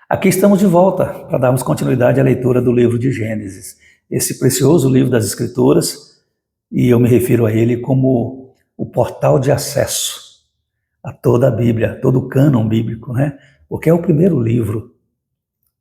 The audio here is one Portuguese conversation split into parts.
Aqui estamos de volta para darmos continuidade à leitura do livro de Gênesis, esse precioso livro das Escrituras, e eu me refiro a ele como o portal de acesso a toda a Bíblia, todo o cânon bíblico, né? Porque é o primeiro livro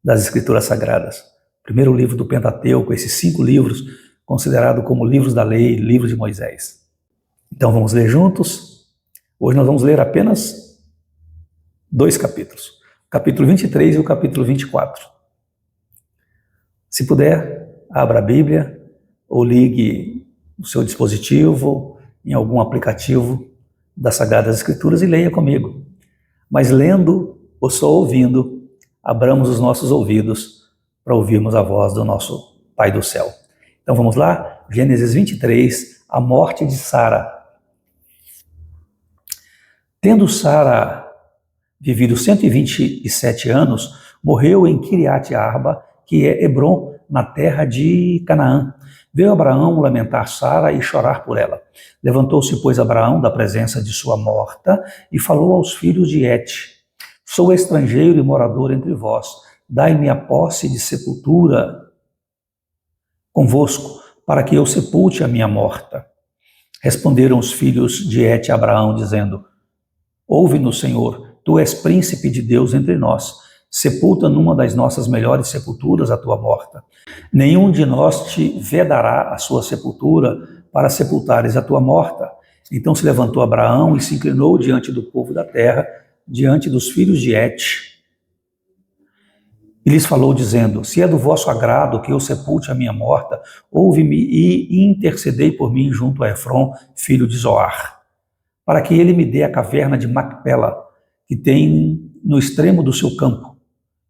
das Escrituras Sagradas, o primeiro livro do Pentateuco, esses 5 livros considerados como livros da lei, livros de Moisés. Então vamos ler juntos. Hoje nós vamos ler apenas 2 capítulos. Capítulo 23 e o capítulo 24. Se puder, abra a Bíblia ou ligue o seu dispositivo em algum aplicativo das Sagradas Escrituras e leia comigo. Mas lendo ou só ouvindo, abramos os nossos ouvidos para ouvirmos a voz do nosso Pai do céu. Então vamos lá? Gênesis 23, a morte de Sara. Tendo Sara vivido 127 anos, morreu em Kiriat Arba, que é Hebrom, na terra de Canaã. Veio Abraão lamentar Sara e chorar por ela. Levantou-se, pois, Abraão da presença de sua morta e falou aos filhos de Et: Sou estrangeiro e morador entre vós, dai-me a posse de sepultura convosco, para que eu sepulte a minha morta. Responderam os filhos de Et a Abraão, dizendo: Ouve-nos, Senhor, tu és príncipe de Deus entre nós. Sepulta numa das nossas melhores sepulturas a tua morta. Nenhum de nós te vedará a sua sepultura para sepultares a tua morta. Então se levantou Abraão e se inclinou diante do povo da terra, diante dos filhos de Et. E lhes falou, dizendo: Se é do vosso agrado que eu sepulte a minha morta, ouve-me e intercedei por mim junto a Efrom, filho de Zoar, para que ele me dê a caverna de Macpela, que tem no extremo do seu campo,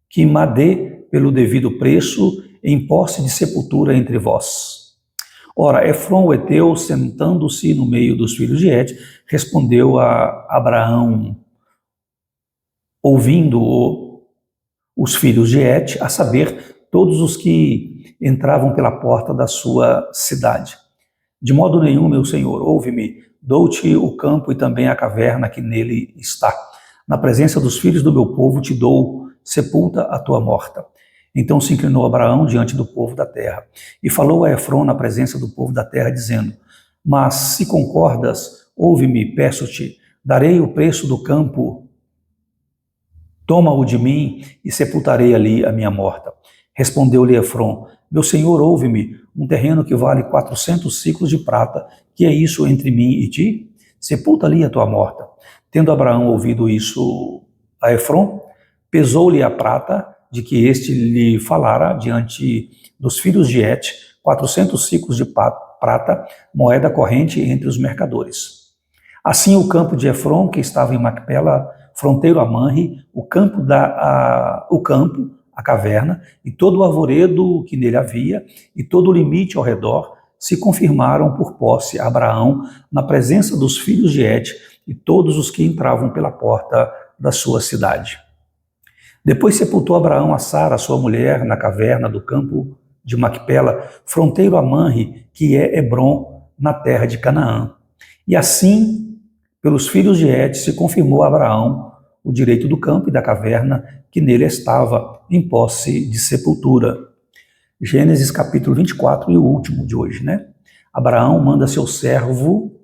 que me dê pelo devido preço em posse de sepultura entre vós. Ora, Efrom, o heteu, sentando-se no meio dos filhos de Et, respondeu a Abraão, ouvindo os filhos de Et, a saber, todos os que entravam pela porta da sua cidade: De modo nenhum, meu senhor, ouve-me, dou-te o campo e também a caverna que nele está. Na presença dos filhos do meu povo te dou, sepulta a tua morta. Então se inclinou Abraão diante do povo da terra e falou a Efrom na presença do povo da terra, dizendo: Mas se concordas, ouve-me, peço-te, darei o preço do campo, toma-o de mim e sepultarei ali a minha morta. Respondeu-lhe Efrom: Meu senhor, ouve-me, um terreno que vale 400 siclos de prata, que é isso entre mim e ti? Sepulta ali a tua morta. Tendo Abraão ouvido isso a Efrom, pesou-lhe a prata de que este lhe falara diante dos filhos de Et, 400 siclos de prata, moeda corrente entre os mercadores. Assim o campo de Efrom, que estava em Macpela, fronteiro a Manre, a caverna, e todo o arvoredo que nele havia, e todo o limite ao redor, se confirmaram por posse a Abraão na presença dos filhos de Et e todos os que entravam pela porta da sua cidade. Depois sepultou Abraão a Sara, sua mulher, na caverna do campo de Macpela, fronteiro a Manre, que é Hebrom, na terra de Canaã. E assim, pelos filhos de Et, se confirmou a Abraão o direito do campo e da caverna que nele estava, em posse de sepultura. Gênesis capítulo 24 e o último de hoje, né? Abraão manda seu servo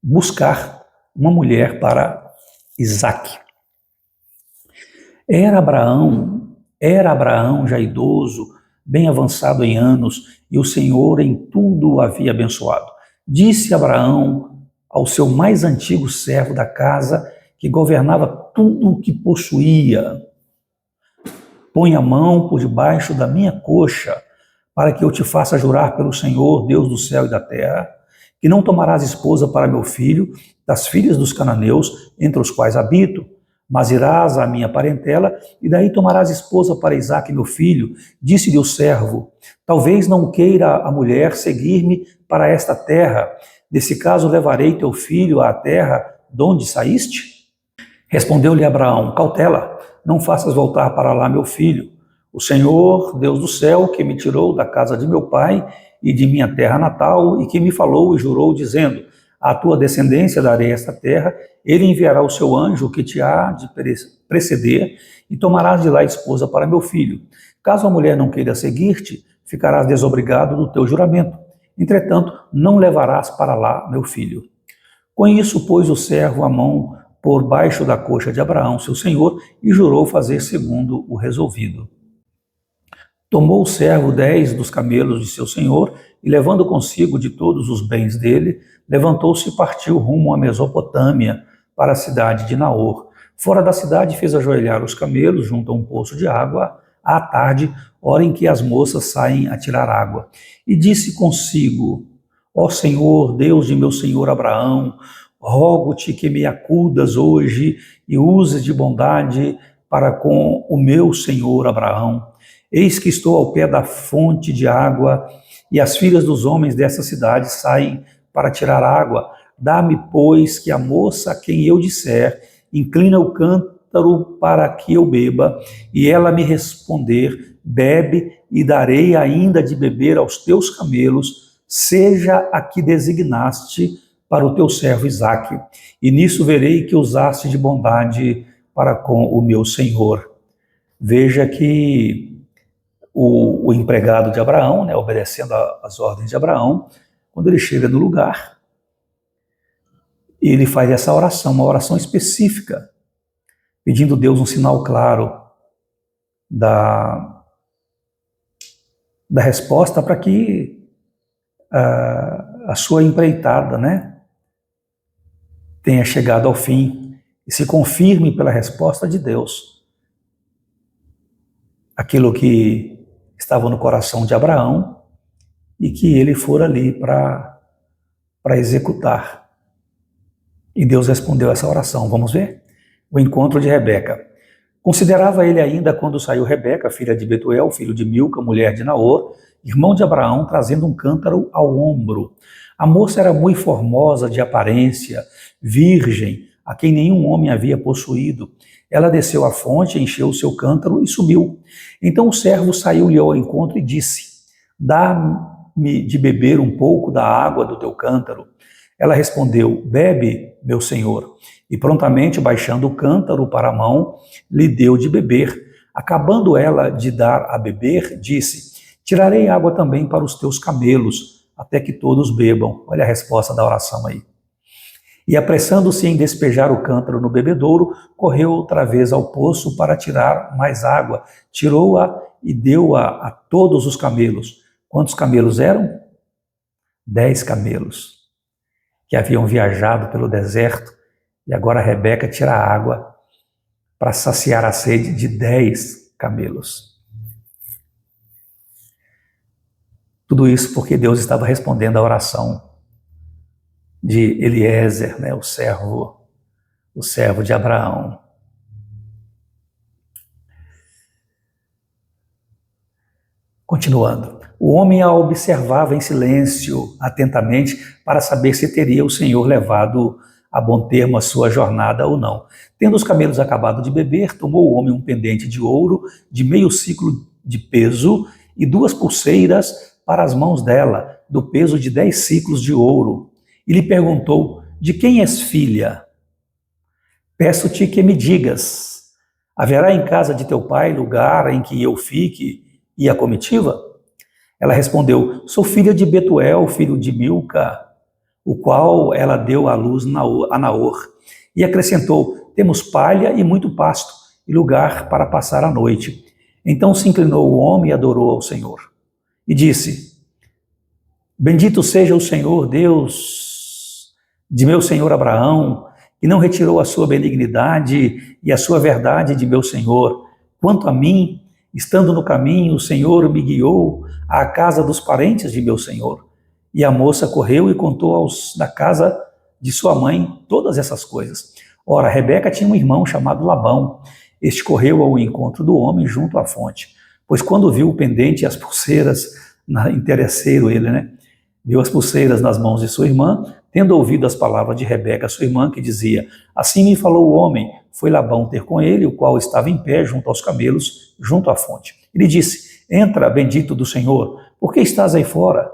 buscar uma mulher para Isaque. Era Abraão já idoso, bem avançado em anos, e o Senhor em tudo o havia abençoado. Disse Abraão ao seu mais antigo servo da casa, que governava tudo o que possuía: Põe a mão por debaixo da minha coxa, para que eu te faça jurar pelo Senhor, Deus do céu e da terra, que não tomarás esposa para meu filho, das filhas dos cananeus, entre os quais habito, mas irás à minha parentela, e daí tomarás esposa para Isaque, meu filho. Disse-lhe o servo: Talvez não queira a mulher seguir-me para esta terra. Nesse caso, levarei teu filho à terra de onde saíste? Respondeu-lhe Abraão: Cautela, não faças voltar para lá meu filho. O Senhor, Deus do céu, que me tirou da casa de meu pai e de minha terra natal, e que me falou e jurou, dizendo: À tua descendência darei esta terra, ele enviará o seu anjo que te há de preceder, e tomarás de lá esposa para meu filho. Caso a mulher não queira seguir-te, ficarás desobrigado do teu juramento. Entretanto, não levarás para lá meu filho. Com isso, pôs o servo a mão por baixo da coxa de Abraão, seu senhor, e jurou fazer segundo o resolvido. Tomou o servo 10 dos camelos de seu senhor, e levando consigo de todos os bens dele, levantou-se e partiu rumo à Mesopotâmia, para a cidade de Naor. Fora da cidade, fez ajoelhar os camelos junto a um poço de água, à tarde, hora em que as moças saem a tirar água. E disse consigo: ó Senhor, Deus de meu senhor Abraão, rogo-te que me acudas hoje e uses de bondade para com o meu senhor Abraão. Eis que estou ao pé da fonte de água, e as filhas dos homens dessa cidade saem para tirar água. Dá-me, pois, que a moça a quem eu disser, inclina o cântaro para que eu beba, e ela me responder, bebe, e darei ainda de beber aos teus camelos, seja a que designaste para o teu servo Isaque. E nisso verei que usaste de bondade para com o meu senhor. Veja que o empregado de Abraão, né, obedecendo às ordens de Abraão, quando ele chega no lugar, ele faz essa oração, uma oração específica, pedindo a Deus um sinal claro da resposta para que a sua empreitada, né, tenha chegado ao fim e se confirme pela resposta de Deus aquilo que estava no coração de Abraão e que ele for ali para executar. E Deus respondeu essa oração. Vamos ver? O encontro de Rebeca. Considerava ele ainda quando saiu Rebeca, filha de Betuel, filho de Milca, mulher de Naor, irmão de Abraão, trazendo um cântaro ao ombro. A moça era muito formosa de aparência, virgem, a quem nenhum homem havia possuído. Ela desceu à fonte, encheu o seu cântaro e subiu. Então o servo saiu-lhe ao encontro e disse: dá-me de beber um pouco da água do teu cântaro. Ela respondeu: bebe, meu senhor. E prontamente, baixando o cântaro para a mão, lhe deu de beber. Acabando ela de dar a beber, disse: tirarei água também para os teus camelos, até que todos bebam. Olha a resposta da oração aí. E apressando-se em despejar o cântaro no bebedouro, correu outra vez ao poço para tirar mais água. Tirou-a e deu-a a todos os camelos. Quantos camelos eram? 10 camelos, que haviam viajado pelo deserto, e agora Rebeca tira a água para saciar a sede de 10 camelos. Tudo isso porque Deus estava respondendo à oração de Eliezer, né, o servo de Abraão. Continuando. O homem a observava em silêncio, atentamente, para saber se teria o Senhor levado a bom termo a sua jornada ou não. Tendo os camelos acabado de beber, tomou o homem um pendente de ouro de meio siclo de peso e 2 pulseiras para as mãos dela, do peso de 10 siclos de ouro. E lhe perguntou: de quem és filha? Peço-te que me digas: haverá em casa de teu pai lugar em que eu fique e a comitiva? Ela respondeu: sou filha de Betuel, filho de Milca, o qual ela deu à luz a Naor. E acrescentou: temos palha e muito pasto, e lugar para passar a noite. Então se inclinou o homem e adorou ao Senhor. E disse: bendito seja o Senhor, Deus de meu senhor Abraão, que não retirou a sua benignidade e a sua verdade de meu senhor. Quanto a mim, estando no caminho, o Senhor me guiou à casa dos parentes de meu senhor. E a moça correu e contou aos da casa de sua mãe todas essas coisas. Ora, Rebeca tinha um irmão chamado Labão. Este correu ao encontro do homem junto à fonte, pois quando viu o pendente e as pulseiras, interesseiro ele, né? Viu as pulseiras nas mãos de sua irmã, tendo ouvido as palavras de Rebeca, sua irmã, que dizia: assim me falou o homem. Foi Labão ter com ele, o qual estava em pé junto aos camelos, junto à fonte. Ele disse: entra, bendito do Senhor, por que estás aí fora?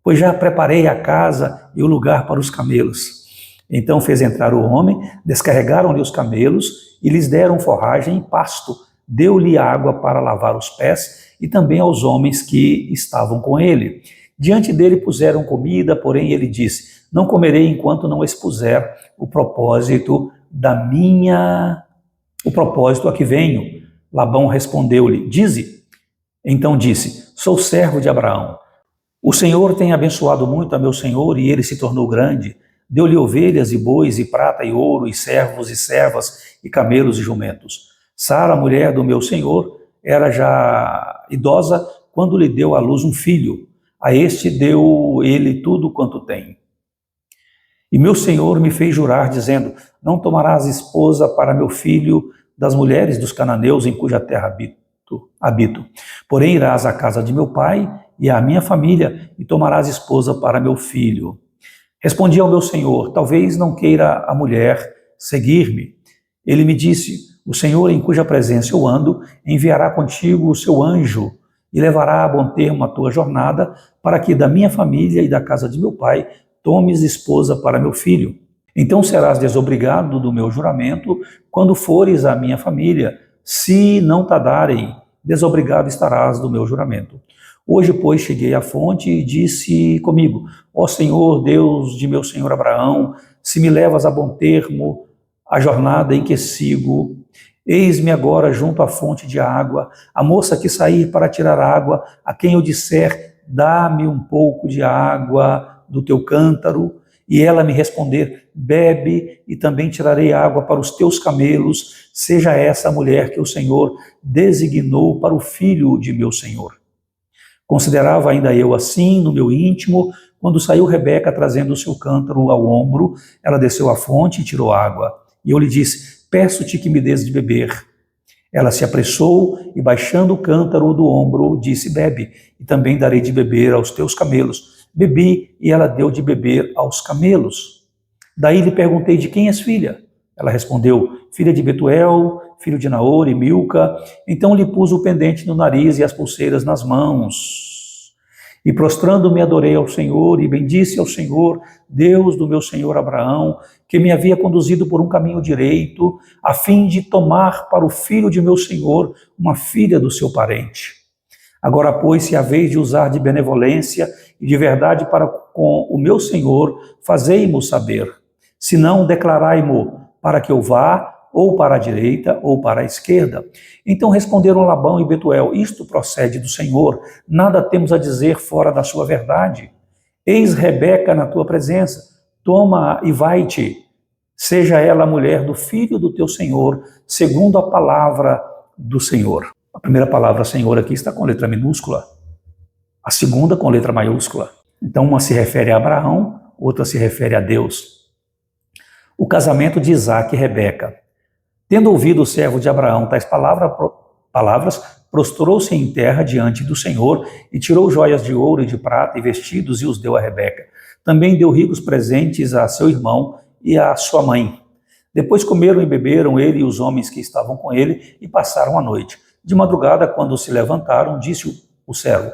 pois já preparei a casa e o lugar para os camelos. Então fez entrar o homem, descarregaram-lhe os camelos e lhes deram forragem e pasto. Deu-lhe água para lavar os pés e também aos homens que estavam com ele. Diante dele puseram comida, porém ele disse: não comerei enquanto não expuser o propósito a que venho. Labão respondeu-lhe: dize. Então disse: sou servo de Abraão. O Senhor tem abençoado muito a meu senhor e ele se tornou grande. Deu-lhe ovelhas e bois, e prata e ouro, e servos e servas, e camelos e jumentos. Sara, mulher do meu senhor, era já idosa quando lhe deu à luz um filho. A este deu ele tudo quanto tem. E meu senhor me fez jurar, dizendo: não tomarás esposa para meu filho das mulheres dos cananeus em cuja terra habito. Porém irás à casa de meu pai e à minha família, e tomarás esposa para meu filho. Respondi ao meu senhor: talvez não queira a mulher seguir-me. Ele me disse: o Senhor em cuja presença eu ando, enviará contigo o seu anjo, e levará a bom termo a tua jornada, para que da minha família e da casa de meu pai tomes esposa para meu filho. Então serás desobrigado do meu juramento quando fores à minha família. Se não tardarem, desobrigado estarás do meu juramento. Hoje, pois, cheguei à fonte e disse comigo: ó Senhor, Deus de meu senhor Abraão, se me levas a bom termo a jornada em que sigo, eis-me agora junto à fonte de água. A moça que sair para tirar água, a quem eu disser: dá-me um pouco de água do teu cântaro, e ela me responder: bebe, e também tirarei água para os teus camelos, seja essa a mulher que o Senhor designou para o filho de meu senhor. Considerava ainda eu assim no meu íntimo, quando saiu Rebeca trazendo o seu cântaro ao ombro. Ela desceu à fonte e tirou água. E eu lhe disse: peço-te que me des de beber. Ela se apressou e, baixando o cântaro do ombro, disse: bebe, e também darei de beber aos teus camelos. Bebi, e ela deu de beber aos camelos. Daí lhe perguntei: de quem és filha? Ela respondeu: filha de Betuel, filho de Naor e Milca. Então lhe pus o pendente no nariz e as pulseiras nas mãos. E prostrando-me adorei ao Senhor e bendisse ao Senhor, Deus do meu senhor Abraão, que me havia conduzido por um caminho direito, a fim de tomar para o filho de meu senhor uma filha do seu parente. Agora, pois, se a vez de usar de benevolência e de verdade para com o meu senhor, fazei-mo saber. Se não, declarai-mo, para que eu vá, ou para a direita, ou para a esquerda. Então responderam Labão e Betuel: isto procede do Senhor, nada temos a dizer fora da sua verdade. Eis Rebeca na tua presença, toma e vai-te, seja ela a mulher do filho do teu Senhor, segundo a palavra do Senhor. A primeira palavra Senhor aqui está com letra minúscula, a segunda com letra maiúscula. Então uma se refere a Abraão, outra se refere a Deus. O casamento de Isaque e Rebeca. Tendo ouvido o servo de Abraão tais palavras, prostrou-se em terra diante do Senhor e tirou joias de ouro e de prata e vestidos e os deu a Rebeca. Também deu ricos presentes a seu irmão e a sua mãe. Depois comeram e beberam ele e os homens que estavam com ele e passaram a noite. De madrugada, quando se levantaram, disse o servo: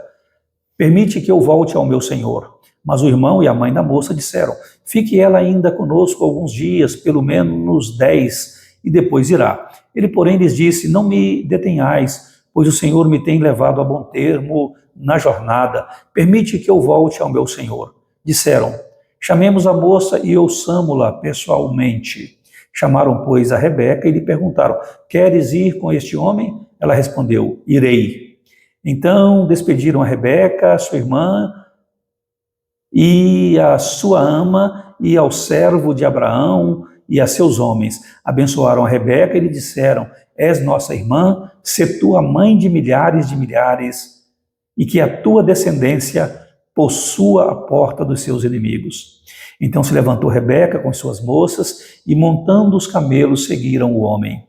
permite que eu volte ao meu senhor. Mas o irmão e a mãe da moça disseram: fique ela ainda conosco alguns dias, pelo menos 10, e depois irá. Ele, porém, lhes disse: não me detenhais, pois o Senhor me tem levado a bom termo na jornada. Permite que eu volte ao meu senhor. Disseram: chamemos a moça e ouçamo-la pessoalmente. Chamaram, pois, a Rebeca e lhe perguntaram: queres ir com este homem? Ela respondeu: irei. Então despediram a Rebeca, sua irmã, e a sua ama, e ao servo de Abraão, e a seus homens. Abençoaram a Rebeca e lhe disseram: és nossa irmã, sê tu a mãe de milhares, e que a tua descendência possua a porta dos seus inimigos. Então se levantou Rebeca com suas moças, e montando os camelos seguiram o homem.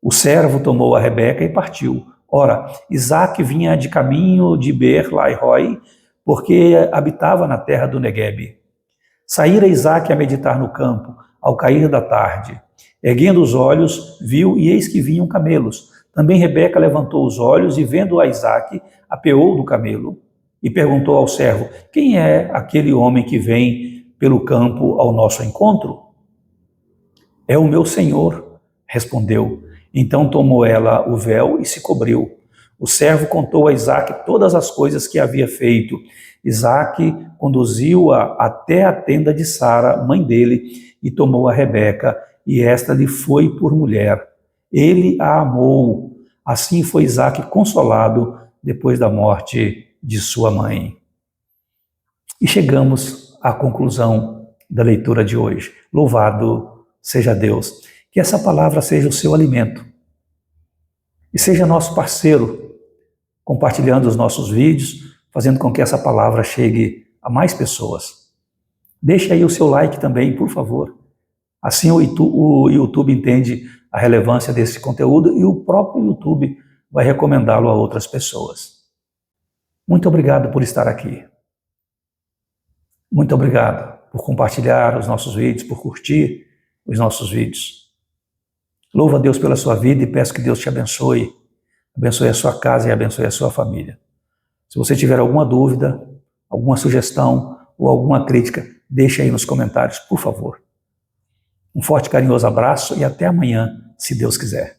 O servo tomou a Rebeca e partiu. Ora, Isaque vinha de caminho de Beer-Lahai-roi, porque habitava na terra do Neguebe. Saíra Isaque a meditar no campo, ao cair da tarde. Erguendo os olhos, viu, e eis que vinham camelos. Também Rebeca levantou os olhos, e vendo a Isaque, apeou do camelo. e perguntou ao servo: quem é aquele homem que vem pelo campo ao nosso encontro? É o meu senhor, respondeu. Então tomou ela o véu e se cobriu. O servo contou a Isaque todas as coisas que havia feito. Isaque conduziu-a até a tenda de Sara, mãe dele, e tomou a Rebeca, e esta lhe foi por mulher. Ele a amou. Assim foi Isaque consolado depois da morte de sua mãe. E chegamos à conclusão da leitura de hoje. Louvado seja Deus. Que essa palavra seja o seu alimento e seja nosso parceiro, compartilhando os nossos vídeos, fazendo com que essa palavra chegue a mais pessoas. Deixe aí o seu like também, por favor. Assim o YouTube entende a relevância desse conteúdo e o próprio YouTube vai recomendá-lo a outras pessoas. Muito obrigado por estar aqui. Muito obrigado por compartilhar os nossos vídeos, por curtir os nossos vídeos. Louvo a Deus pela sua vida e peço que Deus te abençoe a sua casa e abençoe a sua família. Se você tiver alguma dúvida, alguma sugestão ou alguma crítica, deixe aí nos comentários, por favor. Um forte e carinhoso abraço e até amanhã, se Deus quiser.